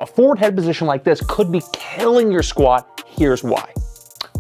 forward head position like this could be killing your squat. Here's why.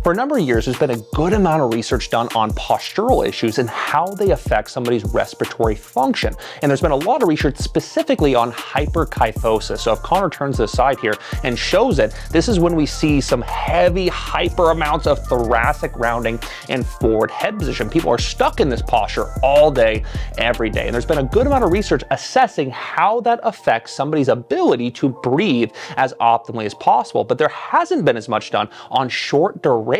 For a number of years, there's been a good amount of research done on postural issues and how they affect somebody's respiratory function. And there's been a lot of research specifically on hyperkyphosis. So if Konner turns this side here and shows it, this is when we see some heavy hyper amounts of thoracic rounding and forward head position. People are stuck in this posture all day, every day. And there's been a good amount of research assessing how that affects somebody's ability to breathe as optimally as possible. But there hasn't been as much done on short duration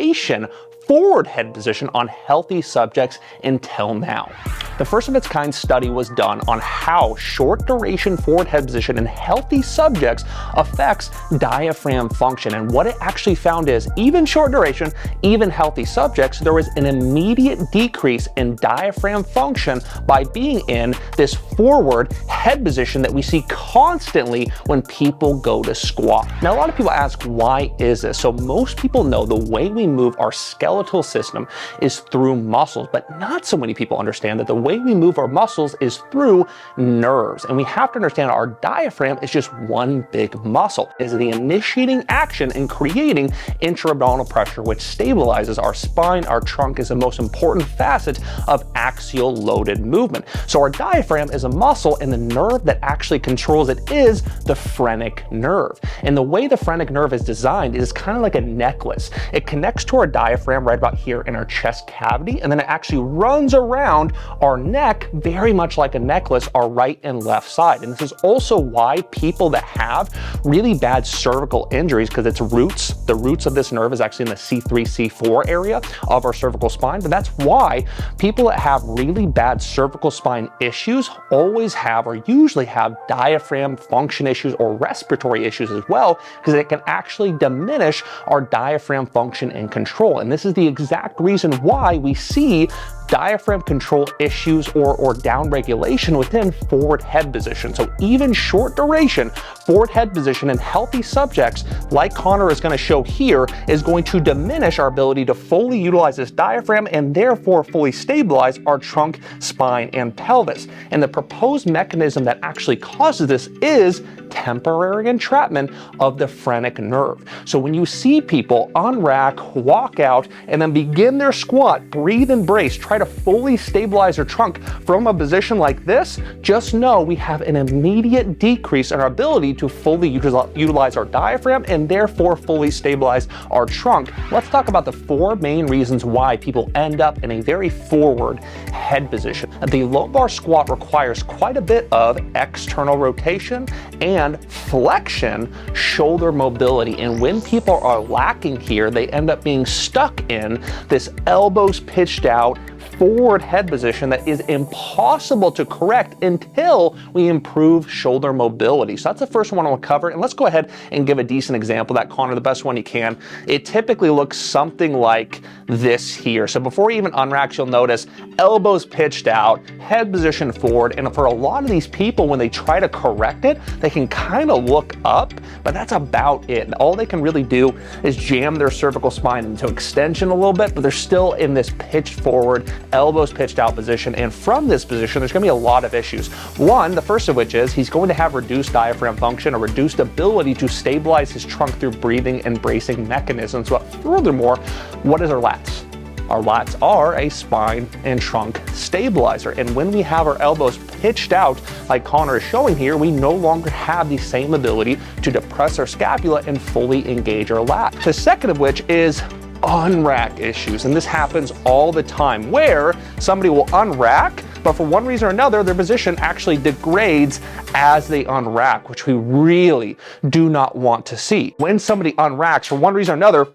forward head position on healthy subjects until now. The first of its kind study was done on how short duration forward head position in healthy subjects affects diaphragm function. And what it actually found is even short duration, even healthy subjects, there was an immediate decrease in diaphragm function by being in this forward head position that we see constantly when people go to squat. Now, a lot of people ask, why is this? So most people know the way we move our skeletal system is through muscles, but not so many people understand that the way we move our muscles is through nerves. And we have to understand our diaphragm is just one big muscle. It is the initiating action in creating intra-abdominal pressure, which stabilizes our spine. Our trunk is the most important facet of axial loaded movement. So our diaphragm is a muscle, and the nerve that actually controls it is the phrenic nerve. And the way the phrenic nerve is designed is kind of like a necklace. It connects to our diaphragm right about here in our chest cavity, and then it actually runs around our neck very much like a necklace, our right and left side. And this is also why people that have really bad cervical injuries, because its roots, the roots of this nerve is actually in the C3, C4 area of our cervical spine, but that's why people that have really bad cervical spine issues always have or usually have diaphragm function issues or respiratory issues as well, because it can actually diminish our diaphragm function and control. And this is the exact reason why we see diaphragm control issues or down regulation within forward head position. So even short duration forward head position in healthy subjects, like Konner is going to show here, is going to diminish our ability to fully utilize this diaphragm and therefore fully stabilize our trunk, spine, and pelvis. And the proposed mechanism that actually causes this is temporary entrapment of the phrenic nerve. So when you see people unrack, walk out, and then begin their squat, breathe and brace, try to fully stabilize their trunk from a position like this, just know we have an immediate decrease in our ability to fully utilize our diaphragm and therefore fully stabilize our trunk. Let's talk about the 4 main reasons why people end up in a very forward head position. The low bar squat requires quite a bit of external rotation and flexion, shoulder mobility. And when people are lacking here, they end up being stuck in this elbows pitched out forward head position that is impossible to correct until we improve shoulder mobility. So that's the first one I'll cover. And let's go ahead and give a decent example of that, Konner, the best one you can. It typically looks something like this here. So before you even unrack, you'll notice elbows pitched out, head position forward. And for a lot of these people, when they try to correct it, they can kind of look up, but that's about it. All they can really do is jam their cervical spine into extension a little bit, but they're still in this pitched forward, elbows pitched out position. And from this position, there's going to be a lot of issues. One, the first of which is he's going to have reduced diaphragm function, a reduced ability to stabilize his trunk through breathing and bracing mechanisms. But furthermore, what is our lats? Our lats are a spine and trunk stabilizer. And when we have our elbows pitched out, like Konner is showing here, we no longer have the same ability to depress our scapula and fully engage our lats. The second of which is unrack issues. And this happens all the time where somebody will unrack, but for one reason or another, their position actually degrades as they unrack, which we really do not want to see. When somebody unracks, for one reason or another,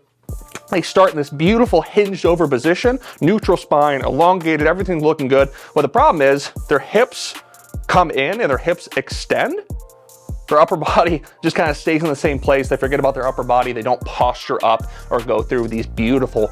they start in this beautiful hinged over position, neutral spine, elongated, everything looking good. Well, the problem is their hips come in and their hips extend. Their upper body just kind of stays in the same place. They forget about their upper body. They don't posture up or go through these beautiful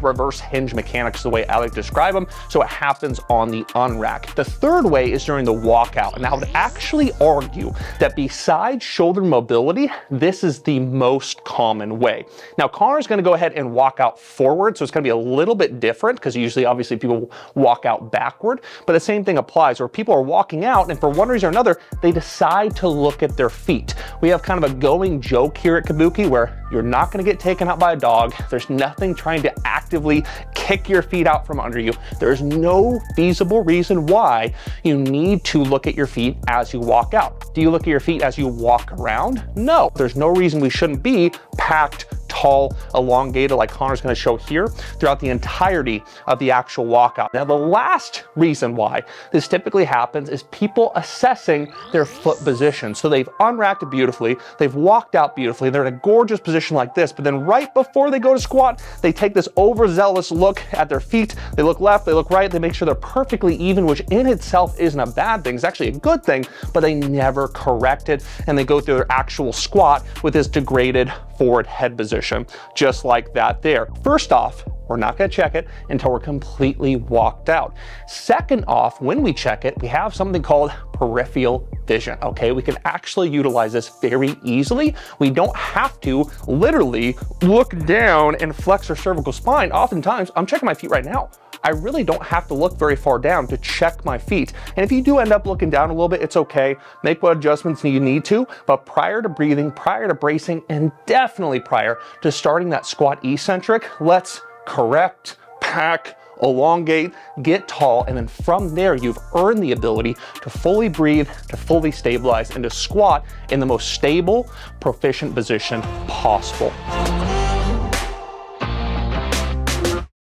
reverse hinge mechanics, the way I like to describe them. So it happens on the unrack. The third way is during the walkout. And I would actually argue that besides shoulder mobility, this is the most common way. Now, Konner is going to go ahead and walk out forward. So it's going to be a little bit different because usually, obviously, people walk out backward. But the same thing applies where people are walking out and for one reason or another, they decide to look look at their feet. We have kind of a going joke here at Kabuki where you're not gonna get taken out by a dog. There's nothing trying to actively kick your feet out from under you. There's no feasible reason why you need to look at your feet as you walk out. Do you look at your feet as you walk around? No, there's no reason we shouldn't be packed, tall, elongated like Konner's gonna show here throughout the entirety of the actual walkout. Now, the last reason why this typically happens is people assessing their foot position. So they've unracked it beautifully, they've walked out beautifully, they're in a gorgeous position like this, but then right before they go to squat, they take this overzealous look at their feet. They look left, they look right, they make sure they're perfectly even, which in itself isn't a bad thing, it's actually a good thing, but they never correct it, and they go through their actual squat with this degraded forward head position, just like that there. First off, we're not gonna check it until we're completely walked out. Second off, when we check it, we have something called peripheral vision, okay? We can actually utilize this very easily. We don't have to literally look down and flex our cervical spine. Oftentimes, I'm checking my feet right now. I really don't have to look very far down to check my feet. And if you do end up looking down a little bit, it's okay. Make what adjustments you need to, but prior to breathing, prior to bracing, and definitely prior to starting that squat eccentric, let's correct, pack, elongate, get tall, and then from there, you've earned the ability to fully breathe, to fully stabilize, and to squat in the most stable, proficient position possible.